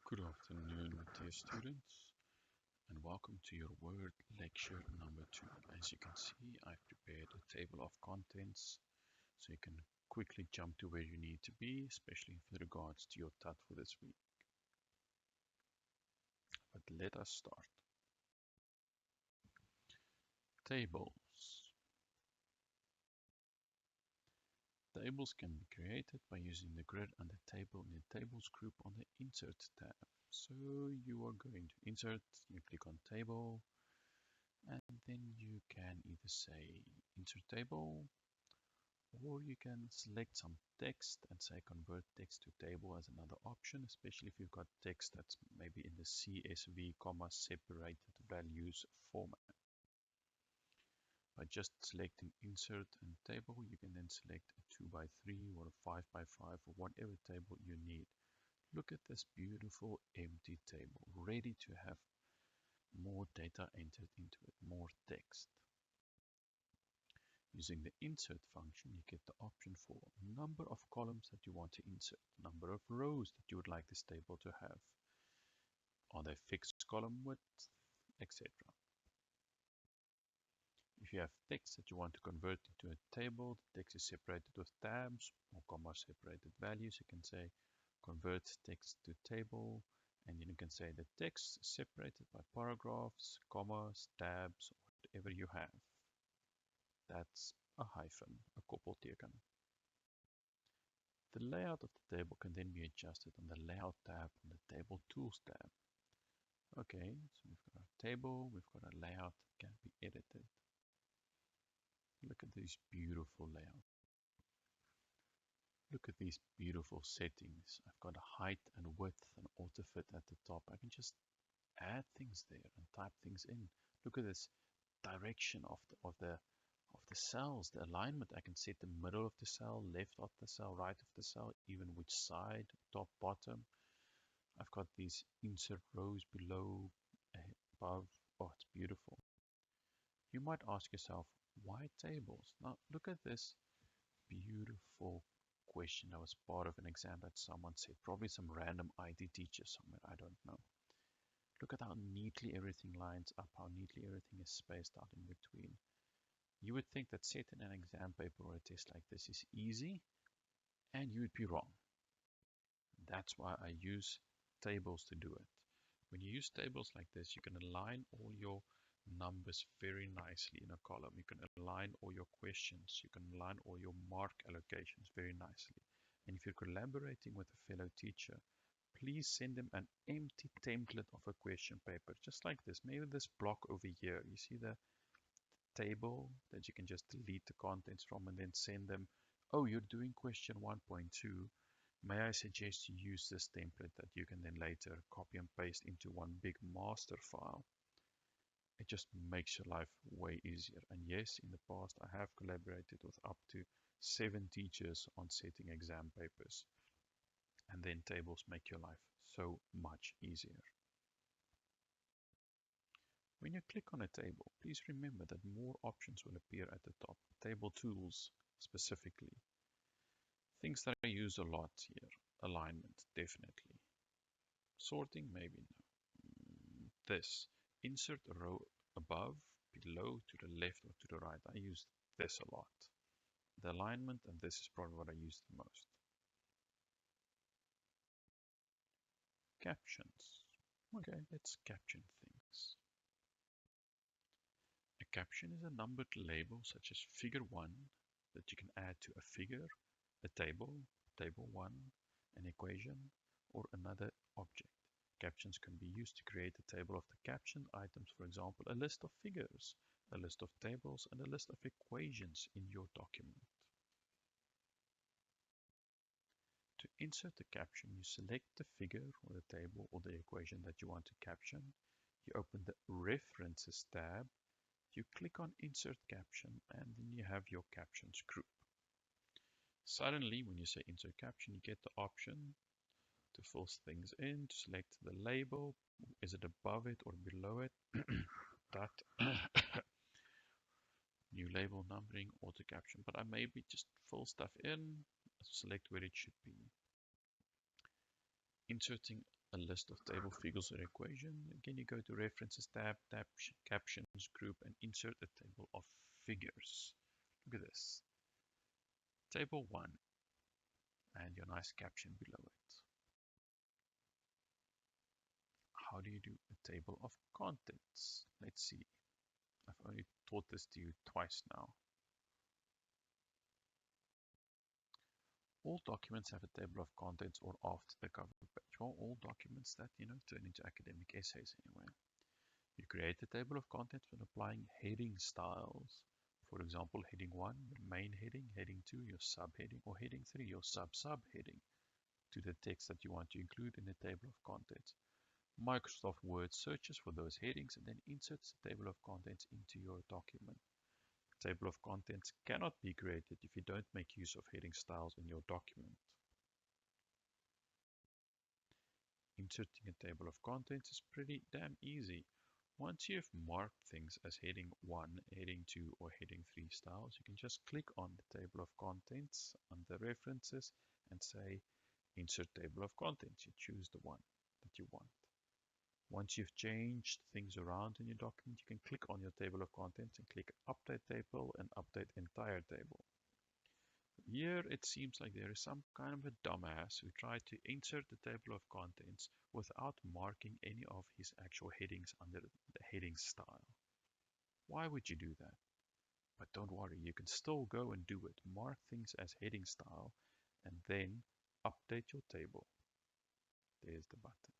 Good afternoon, dear students, and welcome to your word lecture number 2. As you can see, I've prepared a table of contents so you can quickly jump to where you need to be, especially with regards to your TOC for this week. But let us start. Tables. Tables can be created by using the grid and the table in the Tables group on the Insert tab. So you are going to Insert, you click on Table, and then you can either say Insert Table, or you can select some text and say Convert Text to Table as another option, especially if you've got text that's maybe in the CSV, separated values format. By just selecting Insert and Table, you can then select a 2x3 or a 5x5 or whatever table you need. Look at this beautiful empty table, ready to have more data entered into it, more text. Using the insert function, you get the option for number of columns that you want to insert, number of rows that you would like this table to have, are they fixed column width, etc. If you have text that you want to convert into a table, the text is separated with tabs or comma separated values, you can say convert text to table, and then you can say the text is separated by paragraphs, commas, tabs, whatever you have. That's a hyphen, a koppelteken. The layout of the table can then be adjusted on the Layout tab on the Table Tools tab. Okay, so we've got our table, we've got a layout that can be edited. Look at these beautiful layouts. Look at these beautiful settings. I've got a height and width and auto fit at the top. I can just add things there and type things in. Look at this direction of the cells, the alignment. I can set the middle of the cell, left of the cell, right of the cell, even which side, top, bottom. I've got these insert rows below, above. Oh, it's beautiful. You might ask yourself, why tables? Now look at this beautiful question that was part of an exam that someone said, probably some random IT teacher somewhere, I don't know. Look at how neatly everything lines up, how neatly everything is spaced out in between. You would think that setting an exam paper or a test like this is easy, and you would be wrong. That's why I use tables to do it. When you use tables like this, you can align all your numbers very nicely in a column. You can align all your questions. You can align all your mark allocations very nicely. And if you're collaborating with a fellow teacher, please send them an empty template of a question paper, just like this. Maybe this block over here. You see the table that you can just delete the contents from and then send them. Oh, you're doing question 1.2. May I suggest you use this template that you can then later copy and paste into one big master file. It just makes your life way easier. And yes, in the past I have collaborated with up to 7 teachers on setting exam papers. And then tables make your life so much easier. When you click on a table, please remember that more options will appear at the top. Table tools specifically. Things that I use a lot here. Alignment, definitely. Sorting, maybe no. This. Insert a row above, below, to the left or to the right. I use this a lot. The alignment, and this is probably what I use the most. Captions. Okay, let's caption things. A caption is a numbered label such as figure 1 that you can add to a figure, a table, table 1, an equation, or another object. Captions can be used to create a table of the captioned items, for example, a list of figures, a list of tables, and a list of equations in your document. To insert a caption, you select the figure or the table or the equation that you want to caption. You open the References tab. You click on Insert Caption, and then you have your captions group. Suddenly, when you say Insert Caption, you get the option to fill things in, to select the label. Is it above it or below it? That new label numbering, auto caption. But I maybe just fill stuff in, select where it should be. Inserting a list of table figures or equation. Again, you go to References tab, Captions group, and insert a table of figures. Look at this. Table 1, and your nice caption below it. How do you do a table of contents? Let's see. I've only taught this to you twice now. All documents have a table of contents or after the cover page. Well, all documents that, turn into academic essays anyway. You create a table of contents when applying heading styles. For example, heading 1, your main heading, heading 2, your subheading, or heading 3, your sub-subheading to the text that you want to include in the table of contents. Microsoft Word searches for those headings and then inserts the table of contents into your document. Table of contents cannot be created if you don't make use of heading styles in your document. Inserting a table of contents is pretty damn easy. Once you've marked things as heading 1, heading 2, or heading 3 styles, you can just click on the table of contents under References and say Insert Table of Contents. You choose the one that you want. Once you've changed things around in your document, you can click on your table of contents and click Update Table and update entire table. Here it seems like there is some kind of a dumbass who tried to insert the table of contents without marking any of his actual headings under the heading style. Why would you do that? But don't worry, you can still go and do it. Mark things as heading style and then update your table. There's the button.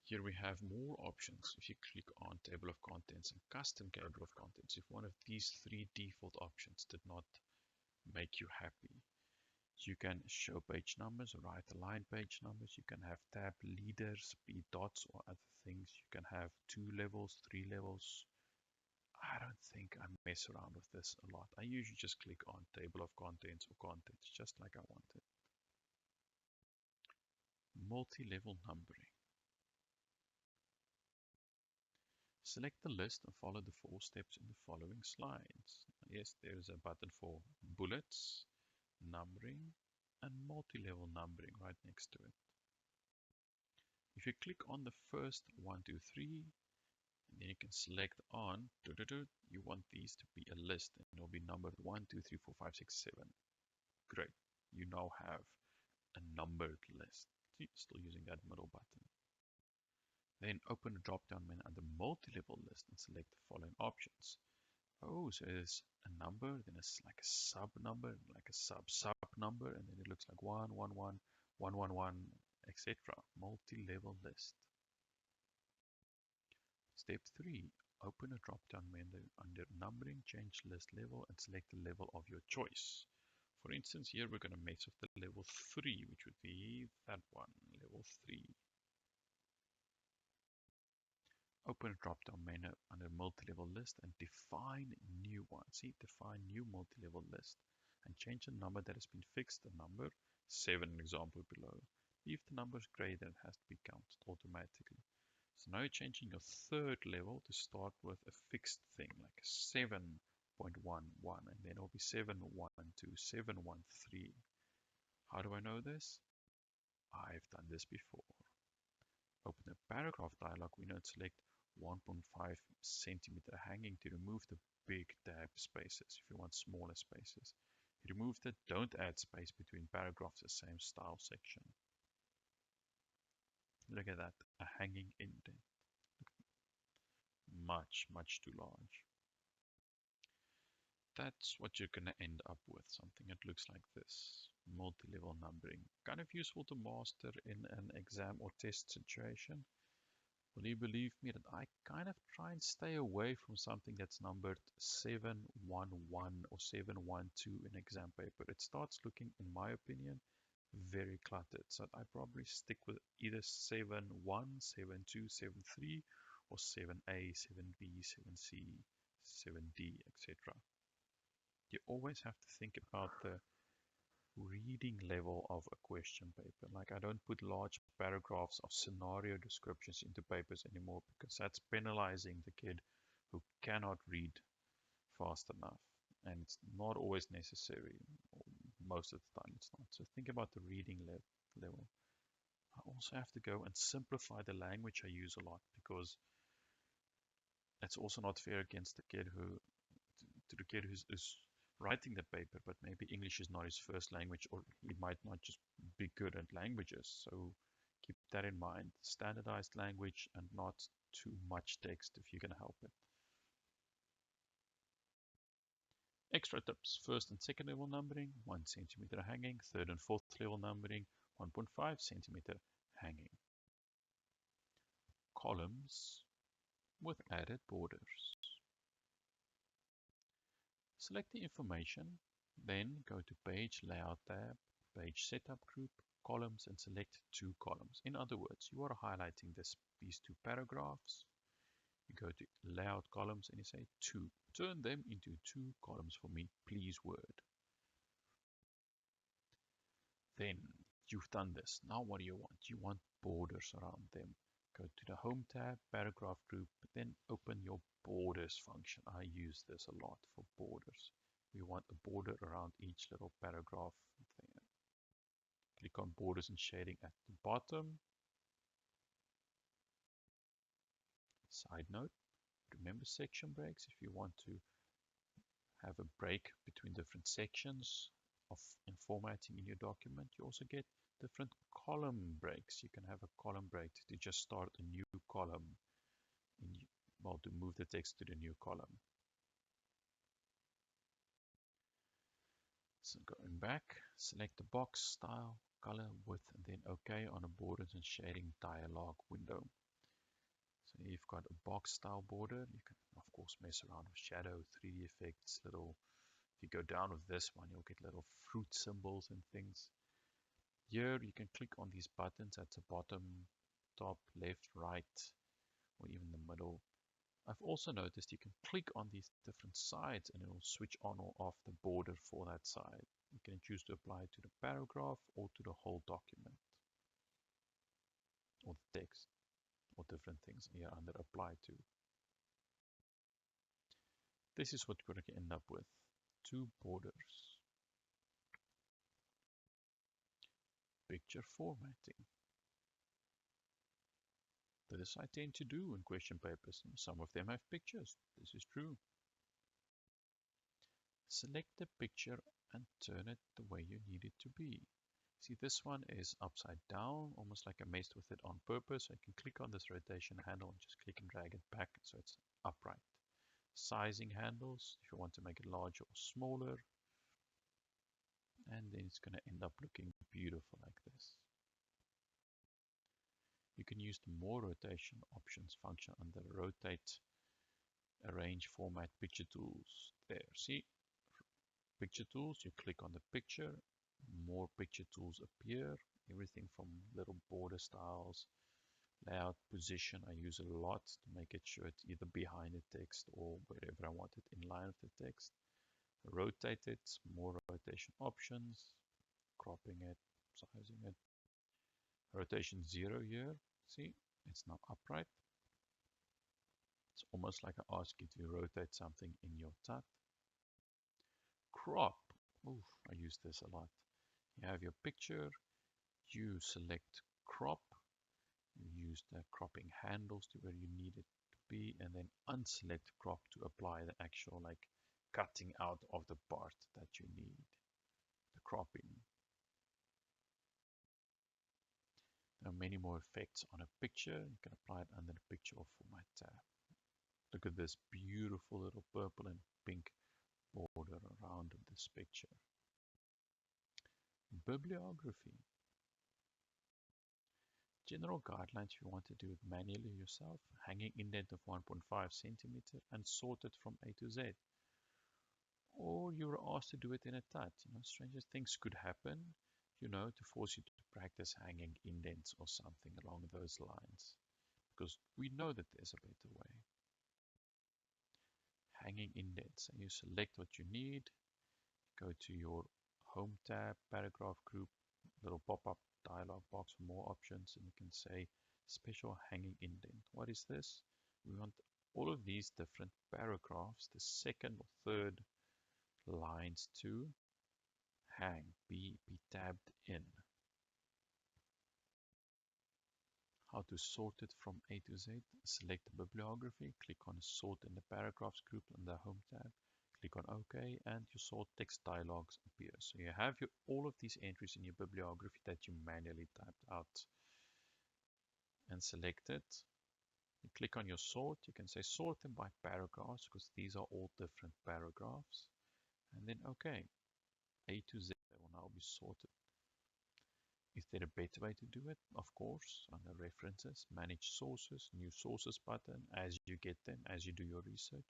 Here we have more options. If you click on Table of Contents and Custom Table of Contents, if one of these 3 default options did not make you happy, you can show page numbers or write align page numbers. You can have tab leaders, be dots or other things. You can have 2 levels, 3 levels. I don't think I mess around with this a lot. I usually just click on Table of Contents or Contents, just like I want it. Multi-level numbering. Select the list and follow the 4 steps in the following slides. Yes, there is a button for bullets, numbering, and multi-level numbering right next to it. If you click on the first 1, 2, 3, and then you can select on, you want these to be a list, and it'll be numbered 1, 2, 3, 4, 5, 6, 7. Great. You now have a numbered list. Still using that middle button. Then open a drop-down menu under multi-level list and select the following options. Oh, so there's a number, then it's like a sub number, like a sub number, and then it looks like 1, 1, 1, 1, 1, 1, etc. Multi-level list. Step 3. Open a drop-down menu under numbering, change list level, and select the level of your choice. For instance, here we're going to mess with the level 3, which would be that one, level 3. Open a drop-down menu under multi-level list and define new one. See, define new multi-level list and change the number that has been fixed, the number 7 example below. If the number is greater, it has to be counted automatically. So now you're changing your third level to start with a fixed thing like 7.11, and then it'll be 712, 713. How do I know this? I've done this before. Open the paragraph dialog window and select 1.5 centimeter hanging to remove the big tab spaces if you want smaller spaces. Remove the don't add space between paragraphs, the same style section. Look at that, a hanging indent. Much too large. That's what you're going to end up with, something that looks like this. Multi-level numbering. Kind of useful to master in an exam or test situation. Will you believe me that I kind of try and stay away from something that's numbered 711 or 712 in exam paper. It starts looking, in my opinion, very cluttered. So I probably stick with either 71, 72, 73 or 7A, 7B, 7C, 7D, etc. You always have to think about the reading level of a question paper. Like, I don't put large paragraphs of scenario descriptions into papers anymore because that's penalizing the kid who cannot read fast enough, and it's not always necessary. most of the time it's not. So think about the reading level. I also have to go and simplify the language I use a lot, because that's also not fair against the kid to the kid who's writing the paper, but maybe English is not his first language, or he might not just be good at languages. So keep that in mind. Standardized language and not too much text if you can help it. Extra tips: first and second level numbering, 1 centimeter hanging; third and fourth level numbering, 1.5 centimeter hanging. Columns with added borders. Select the information, then go to Page Layout tab, Page Setup group, Columns, and select 2 columns. In other words, you are highlighting these 2 paragraphs. You go to Layout Columns and you say 2. Turn them into 2 columns for me, please, Word. Then you've done this. Now what do you want? You want borders around them. Go to the Home tab, Paragraph group, then open your Borders function. I use this a lot for borders. We want a border around each little paragraph there. Click on Borders and Shading at the bottom. Side note, remember section breaks. If you want to have a break between different sections in formatting in your document, you also get different column breaks. You can have a column break to just start a new column, to move the text to the new column. So going back, select the box, style, color, width, and then OK on a Borders and Shading dialog window. So you've got a box style border. You can of course mess around with shadow, 3D effects, if you go down with this one, you'll get little fruit symbols and things. Here you can click on these buttons at the bottom, top, left, right, or even the middle. I've also noticed you can click on these different sides and it will switch on or off the border for that side. You can choose to apply it to the paragraph or to the whole document, or the text, or different things here under Apply To. This is what we're going to end up with: 2 borders. Picture formatting. This I tend to do in question papers. Some of them have pictures. This is true. Select the picture and turn it the way you need it to be. See, this one is upside down, almost like I messed with it on purpose. I can click on this rotation handle and just click and drag it back so it's upright. Sizing handles, if you want to make it larger or smaller. And then it's going to end up looking beautiful like this. You can use the More Rotation Options function under Rotate, Arrange, Format, Picture Tools. There, see? Picture Tools, you click on the picture, more picture tools appear. Everything from little border styles, layout, position, I use a lot to make it sure it's either behind the text or wherever I want it in line with the text. Rotate it, more rotation options, cropping it, sizing it. Rotation 0 here, see, it's now upright. It's almost like I ask you to rotate something in your TOC. Crop, oof, I use this a lot. You have your picture, you select crop, you use the cropping handles to where you need it to be, and then unselect crop to apply the actual cutting out of the part that you need, the cropping. There are many more effects on a picture. You can apply it under the Picture or Format tab. Look at this beautiful little purple and pink border around this picture. Bibliography. General guidelines if you want to do it manually yourself. Hanging indent of 1.5 centimeter and sort it from A to Z. Or you were asked to do it in a TOC. Stranger things could happen, to force you to practice hanging indents or something along those lines. Because we know that there's a better way. Hanging indents, and you select what you need. Go to your Home tab, Paragraph group, little pop-up dialog box for more options, and you can say Special Hanging Indent. What is this? We want all of these different paragraphs, the second or third lines, to hang. be tabbed in. How to sort it from A to Z. Select the bibliography, click on Sort in the Paragraphs group in the Home tab, click on OK, and your sort text dialogs appear. So you have all of these entries in your bibliography that you manually typed out and select it. You click on your sort, you can say sort them by paragraphs because these are all different paragraphs, and then OK. A to Z will now be sorted. Is there a better way to do it? Of course, under references, manage sources, new sources button. As you get them, as you do your research,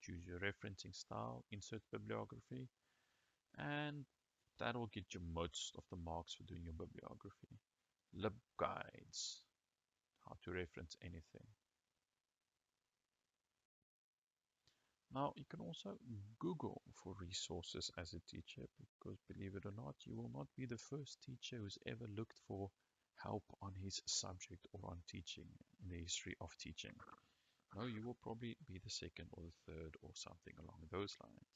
choose your referencing style, insert bibliography, and that will get you most of the marks for doing your bibliography. LibGuides, how to reference anything. Now, you can also Google for resources as a teacher, because believe it or not, you will not be the first teacher who's ever looked for help on his subject or on teaching in the history of teaching. No, you will probably be the second or the third or something along those lines.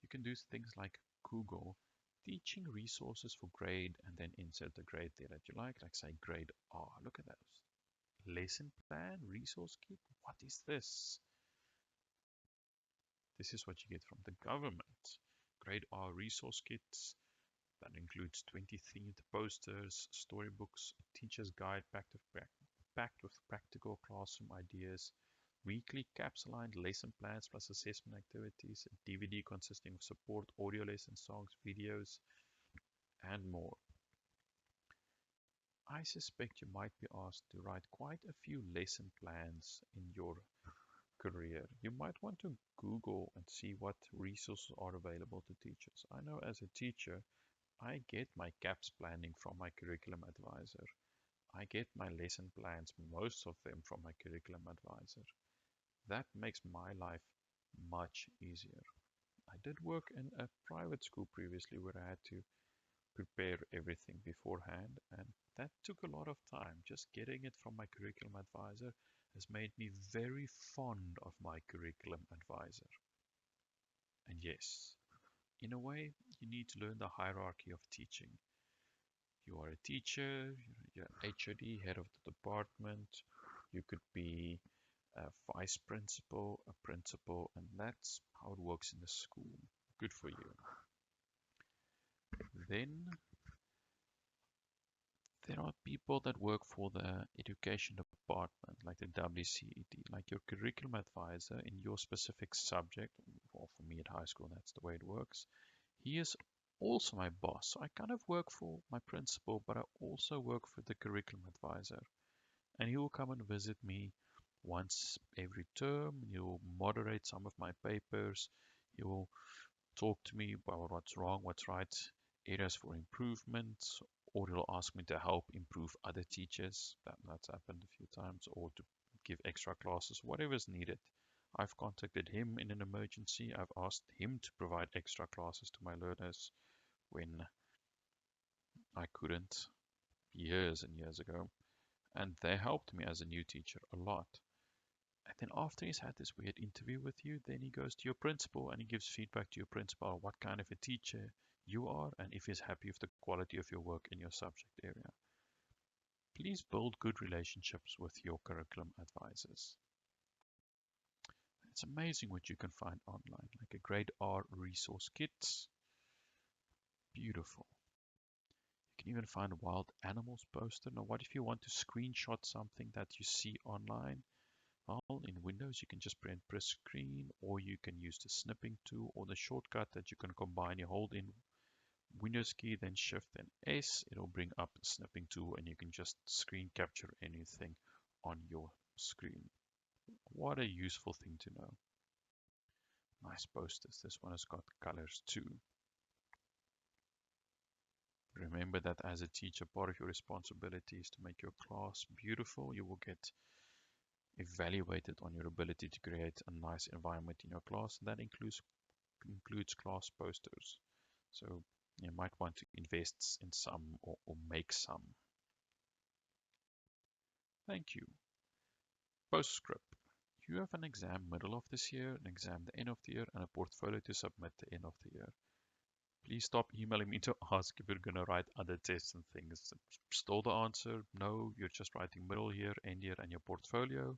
You can do things like Google teaching resources for grade and then insert the grade there that you like say grade R. Look at those. Lesson plan, resource kit. What is this? This is what you get from the government. Grade R resource kits that includes 20 themed posters, storybooks, a teacher's guide packed with practical classroom ideas, weekly caps-aligned lesson plans plus assessment activities, a DVD consisting of support audio lesson songs, videos, and more. I suspect you might be asked to write quite a few lesson plans in your career. You might want to Google and see what resources are available to teachers. I know as a teacher, I get my CAPS planning from my curriculum advisor. I get my lesson plans, most of them from my curriculum advisor. That makes my life much easier. I did work in a private school previously where I had to prepare everything beforehand, and that took a lot of time. Just getting it from my curriculum advisor has made me very fond of my curriculum advisor. And yes, in a way, you need to learn the hierarchy of teaching. You are a teacher, you're an HOD, head of the department, you could be a vice principal, a principal, and that's how it works in the school. Good for you. Then there are people that work for the education department, like the WCED, like your curriculum advisor in your specific subject. Well, for me at high school, that's the way it works. He is also my boss. So I kind of work for my principal, but I also work for the curriculum advisor. And he will come and visit me once every term. He will moderate some of my papers. He will talk to me about what's wrong, what's right, areas for improvement, or he'll ask me to help improve other teachers. That's happened a few times, or to give extra classes, whatever is needed. I've contacted him in an emergency. I've asked him to provide extra classes to my learners when I couldn't, years and years ago. And they helped me as a new teacher a lot. And then after he's had this weird interview with you, then he goes to your principal and he gives feedback to your principal what kind of a teacher you are and if he's happy with the quality of your work in your subject area. Please build good relationships with your curriculum advisors. It's amazing what you can find online, like a grade R resource kit. Beautiful. You can even find a wild animals poster. Now, what if you want to screenshot something that you see online? Well, in Windows, you can just press screen, or you can use the snipping tool or the shortcut that you can combine. You hold in Windows key, then Shift, then S. It'll bring up the snipping tool, and you can just screen capture anything on your screen. What a useful thing to know. Nice posters. This one has got colors too. Remember that as a teacher, part of your responsibility is to make your class beautiful. You will get evaluated on your ability to create a nice environment in your class. And that includes class posters. So you might want to invest in some or make some. Thank you. Postscript. You have an exam middle of this year, an exam the end of the year, and a portfolio to submit the end of the year. Please stop emailing me to ask if you're going to write other tests and things. Still the answer, no, you're just writing middle year, end year, and your portfolio.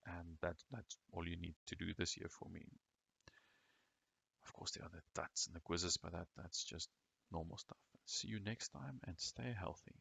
And that's all you need to do this year for me. Of course, there are the TATs and the quizzes, but that's just normal stuff. See you next time and stay healthy.